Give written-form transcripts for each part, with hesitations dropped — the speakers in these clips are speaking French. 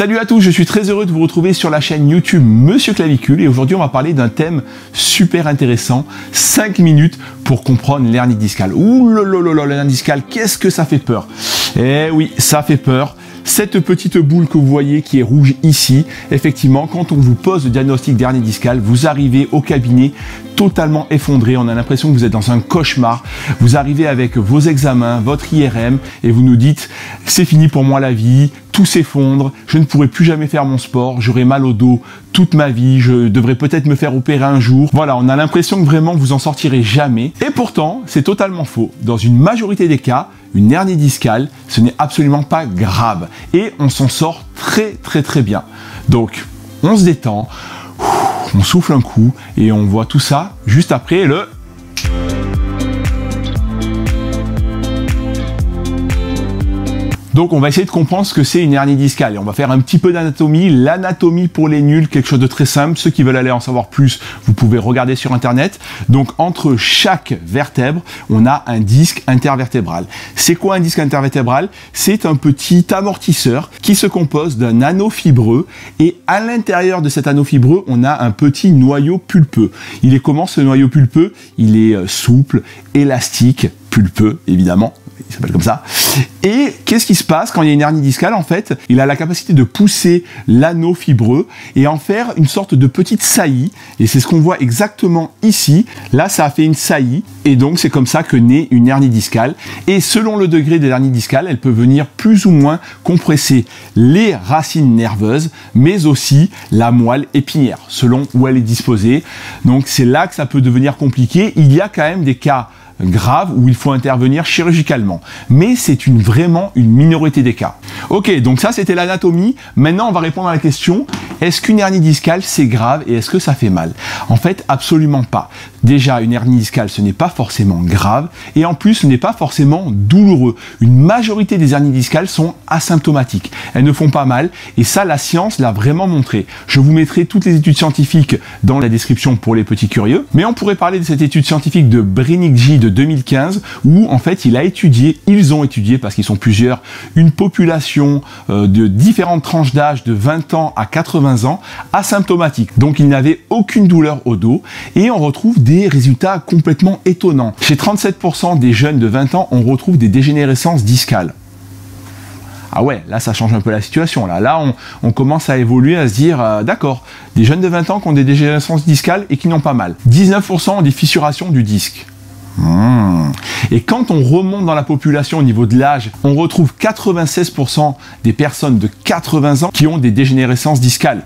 Salut à tous, je suis très heureux de vous retrouver sur la chaîne YouTube Monsieur Clavicule et aujourd'hui on va parler d'un thème super intéressant, 5 minutes pour comprendre l'hernie discale. Ouh là là là là, l'hernie discale, qu'est-ce que ça fait peur? Eh oui, ça fait peur. Cette petite boule que vous voyez qui est rouge ici, effectivement, quand on vous pose le diagnostic d'hernie discale, vous arrivez au cabinet totalement effondré. On a l'impression que vous êtes dans un cauchemar. Vous arrivez avec vos examens, votre IRM et vous nous dites « c'est fini pour moi la vie, tout s'effondre, je ne pourrai plus jamais faire mon sport, j'aurai mal au dos toute ma vie, je devrais peut-être me faire opérer un jour. » Voilà, on a l'impression que vraiment vous en sortirez jamais. Et pourtant, c'est totalement faux. Dans une majorité des cas, une hernie discale, ce n'est absolument pas grave. Et on s'en sort très bien. Donc, on se détend, on souffle un coup et on voit tout ça juste après le... Donc on va essayer de comprendre ce que c'est une hernie discale et on va faire un petit peu d'anatomie, l'anatomie pour les nuls, quelque chose de très simple. Ceux qui veulent aller en savoir plus, vous pouvez regarder sur internet. Donc entre chaque vertèbre, on a un disque intervertébral. C'est quoi un disque intervertébral? C'est un petit amortisseur qui se compose d'un anneau fibreux et à l'intérieur de cet anneau fibreux, on a un petit noyau pulpeux. Il est comment ce noyau pulpeux? Il est souple, élastique, pulpeux évidemment. Il s'appelle comme ça. Et qu'est-ce qui se passe quand il y a une hernie discale? En fait, il a la capacité de pousser l'anneau fibreux et en faire une sorte de petite saillie. Et c'est ce qu'on voit exactement ici. Là, ça a fait une saillie. Et donc, c'est comme ça que naît une hernie discale. Et selon le degré de l'hernie discale, elle peut venir plus ou moins compresser les racines nerveuses, mais aussi la moelle épinière, selon où elle est disposée. Donc, c'est là que ça peut devenir compliqué. Il y a quand même des cas grave où il faut intervenir chirurgicalement. Mais c'est vraiment une minorité des cas. Ok, donc ça c'était l'anatomie. Maintenant on va répondre à la question, est-ce qu'une hernie discale c'est grave et est-ce que ça fait mal? En fait, absolument pas. Déjà, une hernie discale ce n'est pas forcément grave et en plus ce n'est pas forcément douloureux. Une majorité des hernies discales sont asymptomatiques. Elles ne font pas mal et ça la science l'a vraiment montré. Je vous mettrai toutes les études scientifiques dans la description pour les petits curieux. Mais on pourrait parler de cette étude scientifique de Brinicki de 2015 où en fait ils ont étudié parce qu'ils sont plusieurs, une population de différentes tranches d'âge de 20 ans à 80 ans asymptomatiques. Donc ils n'avaient aucune douleur au dos et on retrouve des résultats complètement étonnants. Chez 37% des jeunes de 20 ans, on retrouve des dégénérescences discales. Ah ouais, là ça change un peu la situation. Là on commence à évoluer, à se dire, d'accord, des jeunes de 20 ans qui ont des dégénérescences discales et qui n'ont pas mal. 19% ont des fissurations du disque. Et quand on remonte dans la population au niveau de l'âge, on retrouve 96% des personnes de 80 ans qui ont des dégénérescences discales.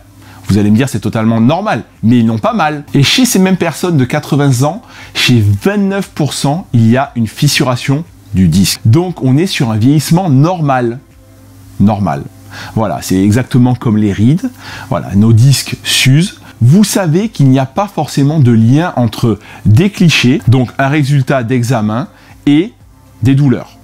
Vous allez me dire c'est totalement normal, mais ils n'ont pas mal. Et chez ces mêmes personnes de 80 ans, chez 29%, il y a une fissuration du disque. Donc on est sur un vieillissement normal. Normal. Voilà, c'est exactement comme les rides. Voilà, nos disques s'usent. Vous savez qu'il n'y a pas forcément de lien entre des clichés, donc un résultat d'examen, et des douleurs.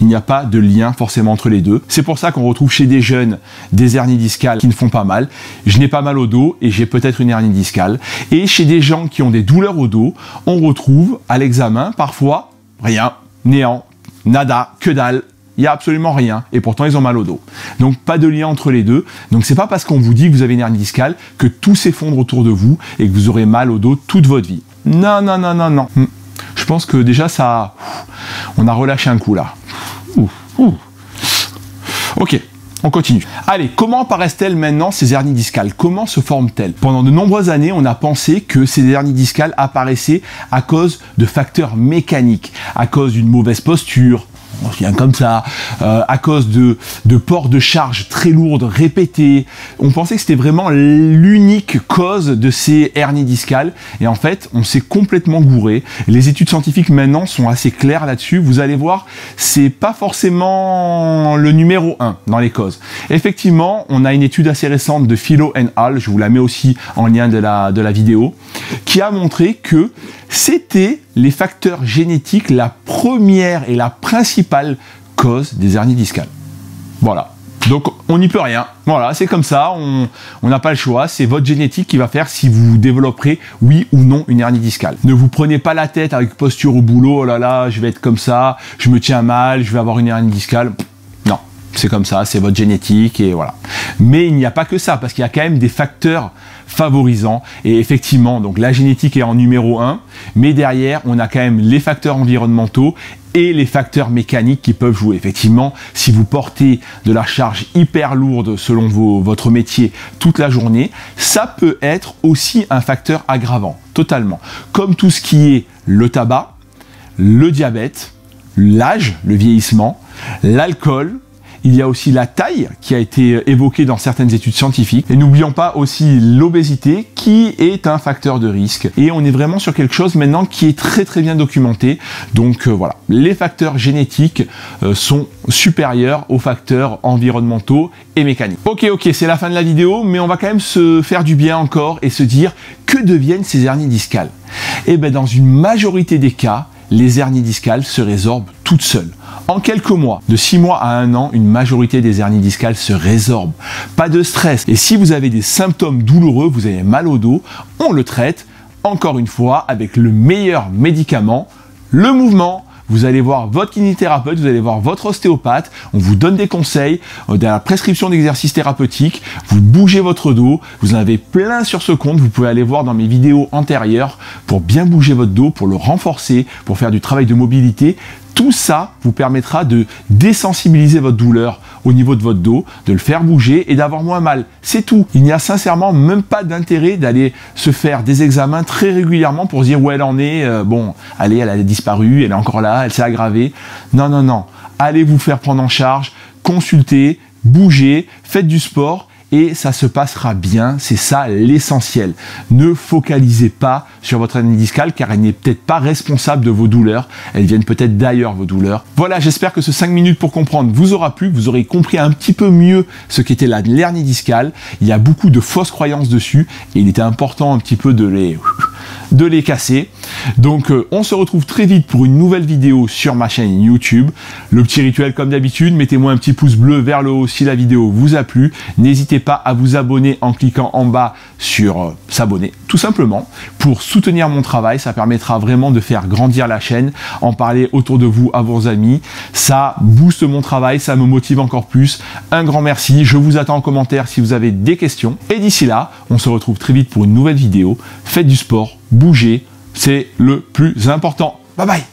Il n'y a pas de lien forcément entre les deux. C'est pour ça qu'on retrouve chez des jeunes des hernies discales qui ne font pas mal. Je n'ai pas mal au dos et j'ai peut-être une hernie discale. Et chez des gens qui ont des douleurs au dos, on retrouve à l'examen parfois rien, néant, nada, que dalle. Il n'y a absolument rien, et pourtant ils ont mal au dos. Donc pas de lien entre les deux. Donc c'est pas parce qu'on vous dit que vous avez une hernie discale que tout s'effondre autour de vous et que vous aurez mal au dos toute votre vie. Non, non, non, non, non. Je pense que déjà ça... On a relâché un coup là. Ok, on continue. Allez, comment apparaissent-elles maintenant ces hernies discales? Comment se forment-elles? Pendant de nombreuses années, on a pensé que ces hernies discales apparaissaient à cause de facteurs mécaniques, à cause d'une mauvaise posture, on se vient comme ça, à cause de ports de charge très lourdes, répétées. On pensait que c'était vraiment l'unique cause de ces hernies discales. Et en fait, on s'est complètement gouré. Les études scientifiques maintenant sont assez claires là-dessus. Vous allez voir, c'est pas forcément le numéro 1 dans les causes. Effectivement, on a une étude assez récente de Philo et al., je vous la mets aussi en lien de la vidéo, qui a montré que c'était les facteurs génétiques la première et la principale cause des hernies discales. Voilà. Donc on n'y peut rien. Voilà, c'est comme ça, on n'a pas le choix. C'est votre génétique qui va faire si vous développerez oui ou non une hernie discale. Ne vous prenez pas la tête avec posture au boulot. Oh là là, je vais être comme ça, je me tiens mal, je vais avoir une hernie discale. Non. C'est comme ça, c'est votre génétique et voilà. Mais il n'y a pas que ça, parce qu'il y a quand même des facteurs favorisants. Et effectivement, donc la génétique est en numéro 1, mais derrière, on a quand même les facteurs environnementaux et les facteurs mécaniques qui peuvent jouer. Effectivement, si vous portez de la charge hyper lourde selon votre métier toute la journée, ça peut être aussi un facteur aggravant, totalement. Comme tout ce qui est le tabac, le diabète, l'âge, le vieillissement, l'alcool. Il y a aussi la taille qui a été évoquée dans certaines études scientifiques. Et n'oublions pas aussi l'obésité qui est un facteur de risque. Et on est vraiment sur quelque chose maintenant qui est très très bien documenté. Donc voilà, les facteurs génétiques sont supérieurs aux facteurs environnementaux et mécaniques. Ok, c'est la fin de la vidéo, mais on va quand même se faire du bien encore et se dire que deviennent ces hernies discales. Et bien dans une majorité des cas, les hernies discales se résorbent toutes seules. En quelques mois, de 6 mois à 1 an, une majorité des hernies discales se résorbent. Pas de stress. Et si vous avez des symptômes douloureux, vous avez mal au dos, on le traite, encore une fois, avec le meilleur médicament, le mouvement. Vous allez voir votre kinésithérapeute, vous allez voir votre ostéopathe, on vous donne des conseils, de la prescription d'exercices thérapeutiques, vous bougez votre dos, vous en avez plein sur ce compte, vous pouvez aller voir dans mes vidéos antérieures pour bien bouger votre dos, pour le renforcer, pour faire du travail de mobilité. Tout ça vous permettra de désensibiliser votre douleur au niveau de votre dos, de le faire bouger et d'avoir moins mal. C'est tout. Il n'y a sincèrement même pas d'intérêt d'aller se faire des examens très régulièrement pour se dire où elle en est. Bon, allez, elle a disparu, elle est encore là, elle s'est aggravée. Non. Allez vous faire prendre en charge, consultez, bougez, faites du sport. Et ça se passera bien, c'est ça l'essentiel. Ne focalisez pas sur votre hernie discale car elle n'est peut-être pas responsable de vos douleurs, elles viennent peut-être d'ailleurs vos douleurs. Voilà, j'espère que ce 5 minutes pour comprendre vous aura plu, vous aurez compris un petit peu mieux ce qu'était l'hernie discale. Il y a beaucoup de fausses croyances dessus et il était important un petit peu de les casser. Donc on se retrouve très vite pour une nouvelle vidéo sur ma chaîne YouTube. Le petit rituel comme d'habitude, mettez-moi un petit pouce bleu vers le haut si la vidéo vous a plu. N'hésitez pas à vous abonner en cliquant en bas sur s'abonner, tout simplement, pour soutenir mon travail. Ça permettra vraiment de faire grandir la chaîne, en parler autour de vous à vos amis. Ça booste mon travail, ça me motive encore plus. Un grand merci, je vous attends en commentaire si vous avez des questions. Et d'ici là, on se retrouve très vite pour une nouvelle vidéo. Faites du sport, bougez, c'est le plus important. Bye bye.